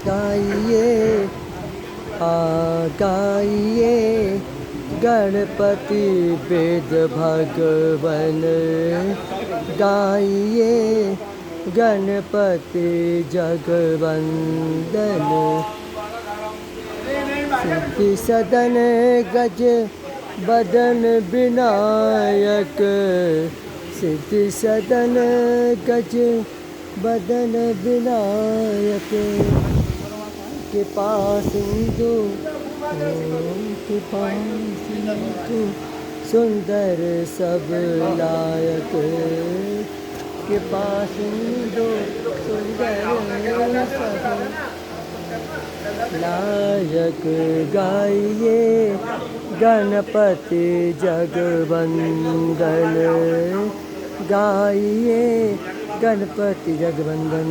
गाइए गाइए गणपति वेद भगवन गाइए गणपति जगवंदन सिद्धि सदन गज बदन विनायक सिद्धि सदन गज बदन विनायक कृपा सिंधु कृपा सिंधु सुंदर सब लायक कृपा सिंधु सुंदर सब लायक गाइए गणपति जगवंदन गाइए गणपति जगवंदन।